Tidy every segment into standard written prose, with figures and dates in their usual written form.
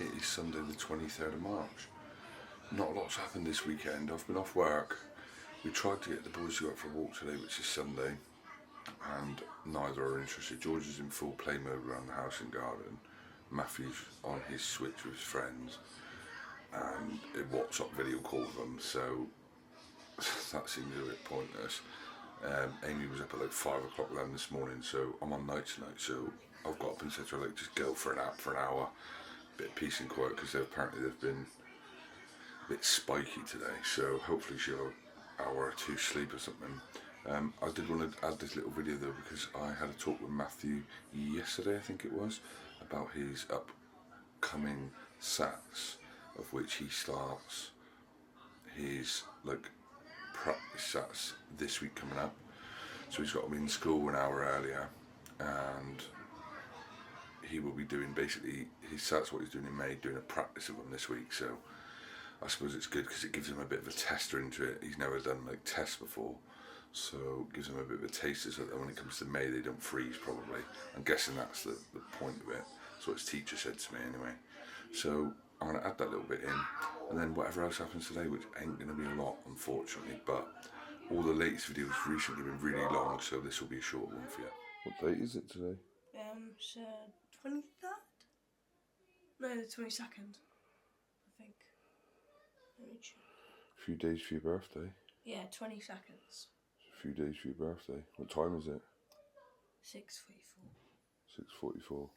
It is Sunday the 23rd of March. Not a lot's happened this weekend. I've been off work. We tried to get the boys to go out for a walk today, which is Sunday, and neither are interested. George is in full play mode around the house and garden. Matthew's on his Switch with his friends and a WhatsApp video call with them, so that seems a bit pointless. Amy was up at like 5 o'clock then this morning, so I'm on night tonight, so I've got up and said to her, like, just go for a nap for an hour, bit of peace and quiet, because apparently they've been a bit spiky today, so hopefully she'll have an hour or two sleep or something. I did want to add this little video though, because I had a talk with Matthew yesterday, I think it was, about his upcoming SATS, of which he starts his like practice SATS this week coming up. So he's got to be in school an hour earlier, and he will be doing basically his SATS, what he's doing in May, doing a practice of them this week. So I suppose it's good because it gives him a bit of a tester into it. He's never done like tests before, so it gives him a bit of a taster so that when it comes to May they don't freeze probably. I'm guessing that's the point of it. That's what his teacher said to me anyway. So I'm going to add that little bit in, and then whatever else happens today, which ain't going to be a lot unfortunately, but all the latest videos recently have been really long, so this will be a short one for you. What date is it today? So 23rd? No, the 22nd, I think. Let me check. A few days for your birthday. Yeah, 20 seconds. A few days for your birthday. What time is it? 6:44. 6:44.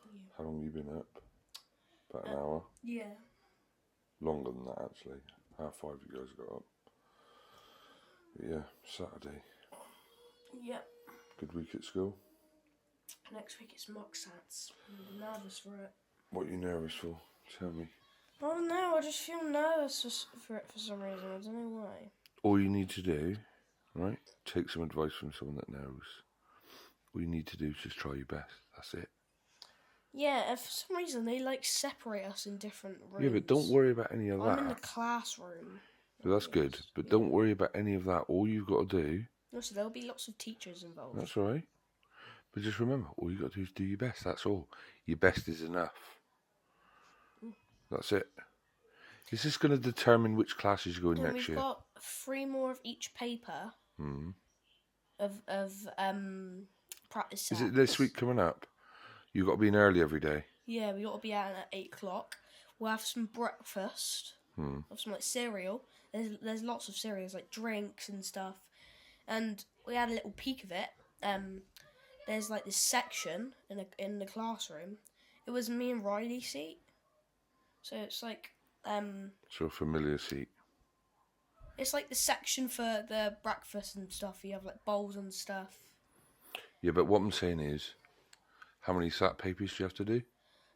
Yeah. How long have you been up? About an hour? Yeah. Longer than that actually. 5:30 you guys got up. But yeah, Saturday. Yep. Good week at school? Next week it's mock SATS. I'm nervous for it. What are you nervous for? Tell me. I don't know, I just feel nervous for it for some reason. I don't know why. All you need to do, right? Take some advice from someone that knows. All you need to do is just try your best. That's it. Yeah, and for some reason they like separate us in different rooms. Yeah, but don't worry about any of that. I'm in the classroom. But that's good. But don't worry about any of that. All you've got to do... Also, there'll be lots of teachers involved. That's all right. But just remember, all you got to do is do your best. That's all. Your best is enough. That's it. Is this going to determine which classes you go in next year? We've got 3 more of each paper of practice SATS. Is it this week coming up? You've got to be in early every day. Yeah, we got to be out at 8 o'clock. We'll have some breakfast. Have some like cereal. There's lots of cereals, like drinks and stuff. And we had a little peek of it. There's like this section in the classroom. It was me and Riley's seat. So it's like So a familiar seat. it's like the section for the breakfast and stuff. You have like bowls and stuff. Yeah, but what I'm saying is, how many SAT papers do you have to do?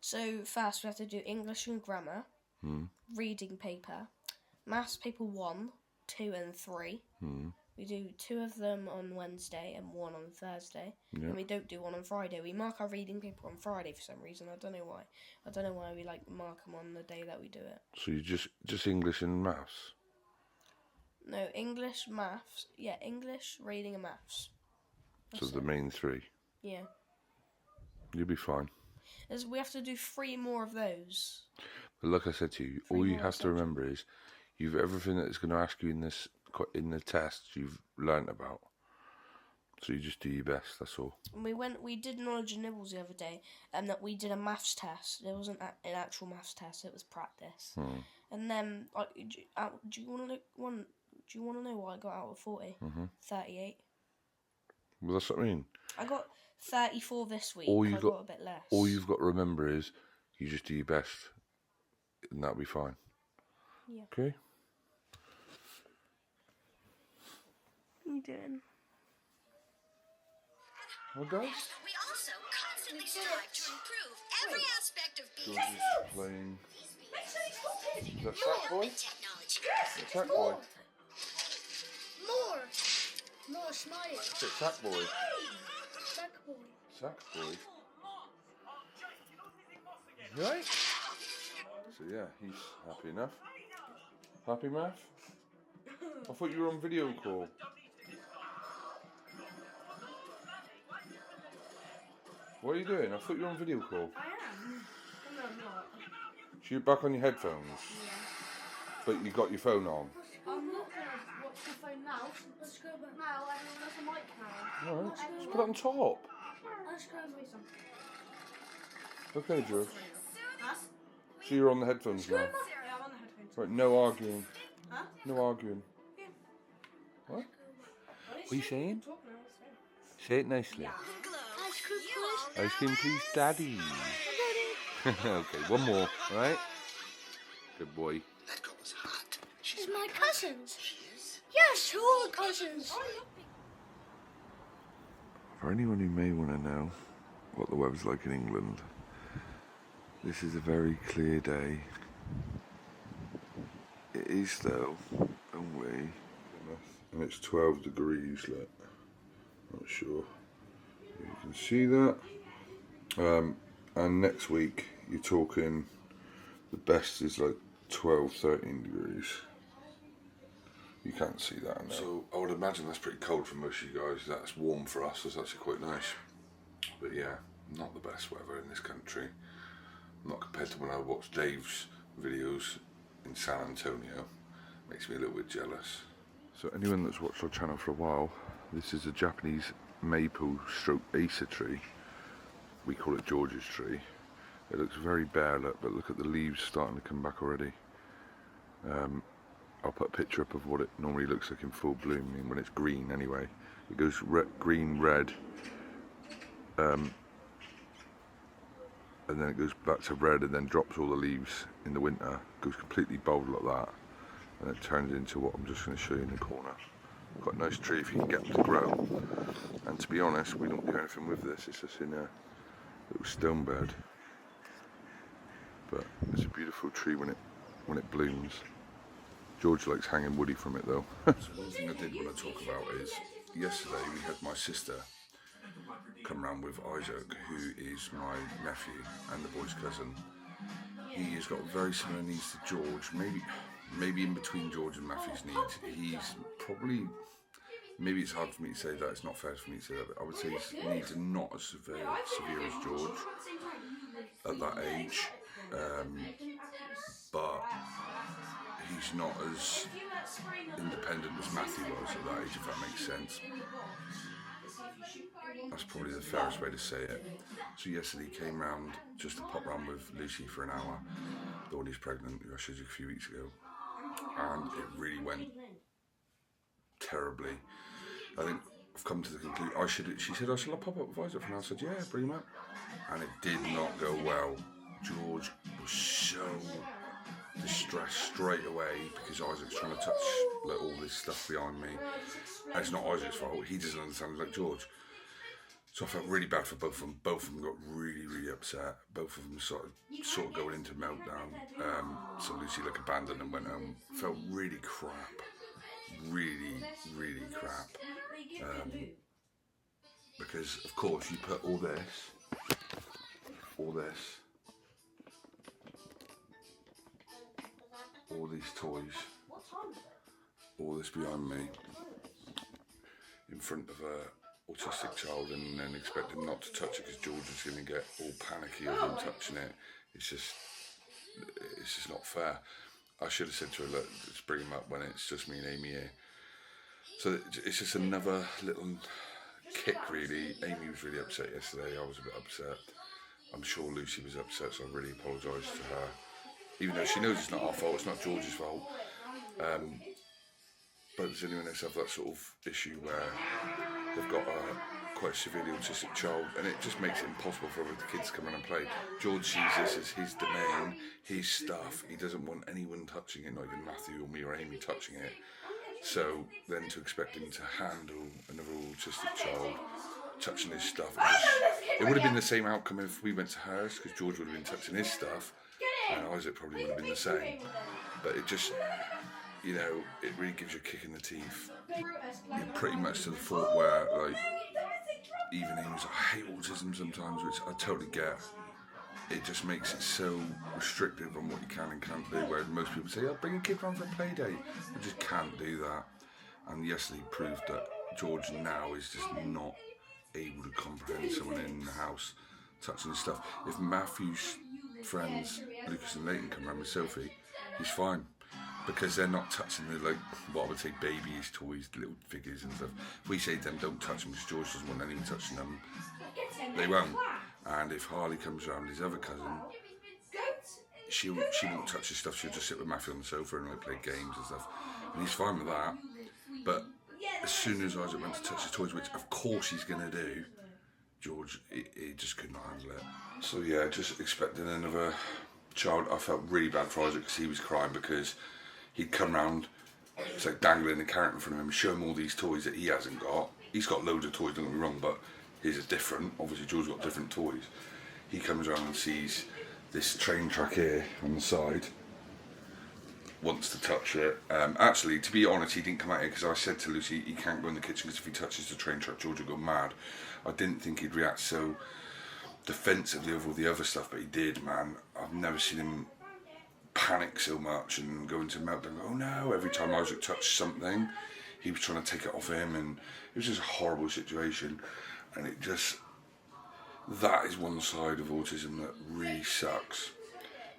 So first we have to do English and grammar, reading paper, maths paper 1, 2 and 3. We do 2 of them on Wednesday and 1 on Thursday. Yeah. And we don't do 1 on Friday. We mark our reading paper on Friday for some reason. I don't know why. I don't know why we like mark them on the day that we do it. So you just English and maths? No, English, maths. Yeah, English, reading and maths. So the main 3? Yeah. You'll be fine. We have to do 3 more of those. But like I said to you, all you have to remember is you've everything that it's going to ask you in the test you've learnt about. So you just do your best. That's all. We did knowledge and nibbles the other day, and that we did a maths test. There wasn't an actual maths test; it was practice. And then, do you want to know what I got out of 40? 38. Well, that's what I mean. I got 34 this week. I got a bit less. All you've got to remember is you just do your best, and that'll be fine. Yeah. Okay. What are you doing? Well, guys. We also constantly strive to improve every aspect of being George is playing. Is that Sackboy? technology. Sackboy. More smile. Is it Sackboy? Sackboy. Sackboy. Right? So yeah, he's happy enough. Happy, Math? I thought you were on video call. What are you doing? I thought you were on video call. I am. No, I'm not. you're back on your headphones, but you got your phone on. I'm not going to watch the phone now. Let's go back now and then there's a mic now. Alright, just put it on top. Let's go and some. Okay, George. Huh? So you're on the headphones now. Yeah, I'm on the headphones. Right, no arguing. Huh? No arguing. Yeah. What? What are you saying? Say it nicely. Ice cream, please, Daddy. Okay, one more, alright? Good boy. That girl was hot. She's my cousins. Yes, all the cousins. For anyone who may want to know what the weather's like in England, this is a very clear day. It is though, only, and it's 12 degrees, look. Not sure you can see that. And next week you're talking the best is like 12, 13 degrees. You can't see that now. So I would imagine that's pretty cold for most of you guys. That's warm for us, so that's actually quite nice. But yeah, not the best weather in this country. Not compared to when I watch Dave's videos in San Antonio. Makes me a little bit jealous. So anyone that's watched our channel for a while, this is a Japanese maple stroke Acer tree. We call it George's tree. It looks very bare, but look at the leaves starting to come back already. I'll put a picture up of what it normally looks like in full bloom, I mean, when it's green anyway. It goes green, red, and then it goes back to red and then drops all the leaves in the winter. It goes completely bold like that, and it turns into what I'm just going to show you in the corner. Quite a nice tree if you can get them to grow. And to be honest, we don't do anything with this, it's just in a little stone bed. But it's a beautiful tree when it blooms. George likes hanging woody from it though. So one thing I did want to talk about is, yesterday we had my sister come round with Isaac, who is my nephew and the boy's cousin. He has got very similar needs to George, maybe in between George and Matthew's needs. He's probably, maybe it's hard for me to say that, it's not fair for me to say that, but I would say his needs are not as severe as George at that age. But he's not as independent as Matthew was at that age, if that makes sense. That's probably the fairest way to say it. So yesterday he came round just to pop round with Lucy for an hour, the one who's pregnant, who I showed you a few weeks ago, and it really went terribly. I think I've come to the conclusion, she said, shall I pop up with Isaac for an hour? I said, yeah, bring him up. And it did not go well. George was so distressed straight away because Isaac's trying to touch like all this stuff behind me. And it's not Isaac's fault, he doesn't understand like George. So I felt really bad for both of them. Both of them got really, really upset. Both of them sort of going into meltdown. So Lucy like abandoned and went home. Felt really crap. Really, really crap. Because of course you put all these toys, all this behind me, in front of a autistic child, and then expect him not to touch it because George is going to get all panicky of him touching it. It's just not fair. I should have said to her, look, let's bring him up when it's just me and Amy here. So it's just another little kick really. Amy was really upset yesterday, I was a bit upset. I'm sure Lucy was upset, so I really apologise to her. Even though she knows it's not our fault, it's not George's fault. But does anyone else have that sort of issue where they've got quite a severely autistic child, and it just makes it impossible for other kids to come in and play? George sees this as his domain, his stuff. He doesn't want anyone touching it, not even Matthew or me or Amy touching it. So then to expect him to handle another autistic child touching his stuff, it would have been the same outcome if we went to hers, because George would have been touching his stuff and Isaac probably would have been the same. But it just, you know, it really gives you a kick in the teeth. You're pretty much to the fault where, like, even Amy's like, I hate autism sometimes, which I totally get. It just makes it so restrictive on what you can and can't do, where most people say, oh, bring a kid round for a play day. You just can't do that. And yesterday proved that George now is just not able to comprehend someone in the house touching his stuff. If Matthew's friends, Lucas and Leighton, come round with Sophie, he's fine. Because they're not touching the, like, what I would say, babies' toys, little figures and stuff. If we say to them, don't touch them, because George doesn't want anyone touching them, they won't. And if Harley comes around, his other cousin, she won't touch his stuff, she'll just sit with Matthew on the sofa and like, play games and stuff. And he's fine with that. But as soon as Isaac went to touch his toys, which of course he's going to do, George, he just could not handle it. So yeah, just expecting another child. I felt really bad for Isaac because he was crying because he'd come round, it's like dangling a carrot in front of him, show him all these toys that he hasn't got. He's got loads of toys, don't get me wrong, but his are different. Obviously, George's got different toys. He comes around and sees this train track here on the side, wants to touch it. Actually, to be honest, he didn't come out here because I said to Lucy, he can't go in the kitchen because if he touches the train track, George will go mad. I didn't think he'd react so defensively over all the other stuff, but he did, man. I've never seen him panic so much and go into meltdown. Oh no! Every time Isaac touched something, he was trying to take it off him, and it was just a horrible situation. And it just, that is one side of autism that really sucks,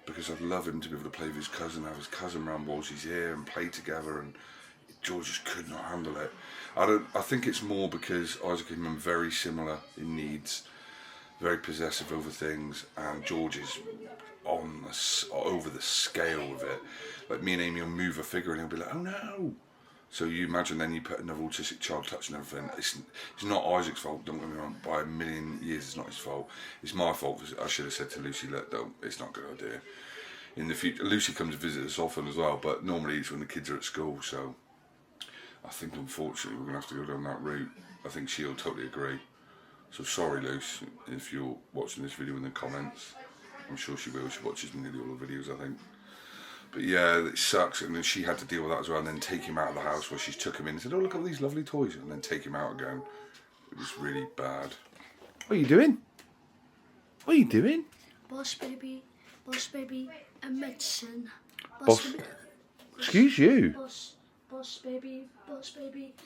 because I'd love him to be able to play with his cousin, have his cousin around whilst he's here and play together, and George just could not handle it. I think it's more because Isaac and him are very similar in needs, very possessive over things, and George is over the scale of it. Like, me and Amy will move a figure and he'll be like, oh no. So you imagine then you put another autistic child touching everything. It's not Isaac's fault, don't get me wrong, by a million years it's not his fault. It's my fault. I should have said to Lucy, look, don't, it's not a good idea. In the future, Lucy comes to visit us often as well, but normally it's when the kids are at school, so I think unfortunately we're going to have to go down that route. I think she'll totally agree. So sorry, Lucy, if you're watching this video in the comments. I'm sure she will. She watches nearly all the videos, I think. But yeah, it sucks. And then she had to deal with that as well, and then take him out of the house where she took him in and said, oh, look at all these lovely toys, and then take him out again. It was really bad. What are you doing? What are you doing? Boss baby, and medicine. Boss. Excuse you. Boss baby,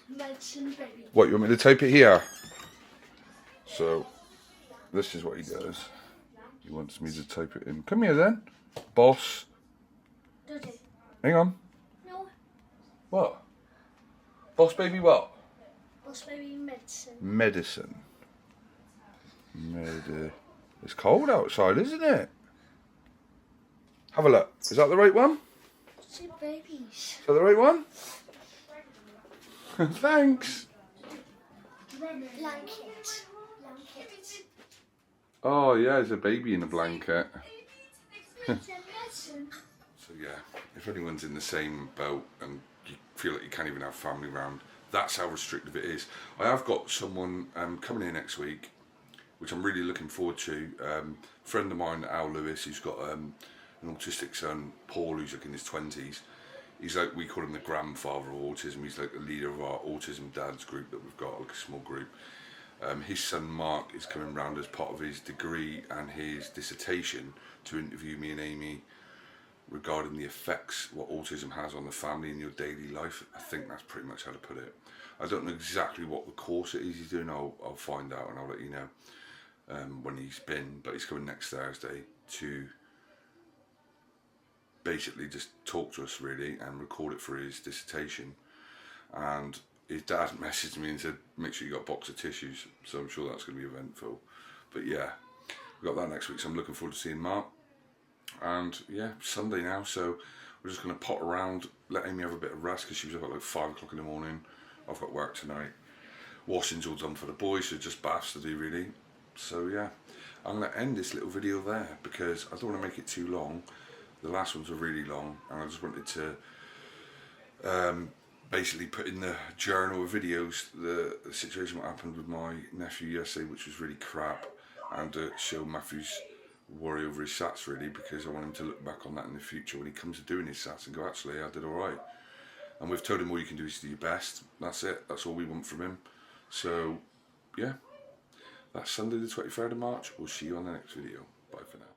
medicine baby. What, you want me to tape it here? So, this is what he does. He wants me to type it in. Come here then. Boss. Daddy. Hang on. No. What? Boss baby what? Boss baby medicine. Medicine. It's cold outside, isn't it? Have a look. Is that the right one? Two babies. Is that the right one? Thanks. Blanket. Oh yeah, there's a baby in a blanket. So yeah, if anyone's in the same boat and you feel like you can't even have family round, that's how restrictive it is. I have got someone coming here next week, which I'm really looking forward to. A friend of mine, Al Lewis, who's got an autistic son, Paul, who's like in his 20s. He's like, we call him the grandfather of autism. He's like the leader of our autism dads group that we've got, like a small group. His son Mark is coming round as part of his degree and his dissertation to interview me and Amy regarding the effects what autism has on the family in your daily life. I think that's pretty much how to put it. I don't know exactly what the course it is he's doing. I'll find out and I'll let you know when he's been, but he's coming next Thursday to basically just talk to us really and record it for his dissertation. And his dad messaged me and said, make sure you got a box of tissues, so I'm sure that's going to be eventful. But yeah, we've got that next week, so I'm looking forward to seeing Mark. And yeah, Sunday now, so we're just going to pot around, let Amy have a bit of rest because she was up at like 5 o'clock in the morning. I've got work tonight. Washing's all done for the boys, so just baths to do really. So yeah, I'm going to end this little video there because I don't want to make it too long. The last ones were really long, and I just wanted to basically put in the journal of videos the situation what happened with my nephew yesterday, which was really crap, and show Matthew's worry over his SATS really, because I want him to look back on that in the future when he comes to doing his SATS and go, actually I did alright. And we've told him all you can do is do your best. That's it, that's all we want from him. So yeah, that's Sunday the 23rd of March. We'll see you on the next video. Bye for now.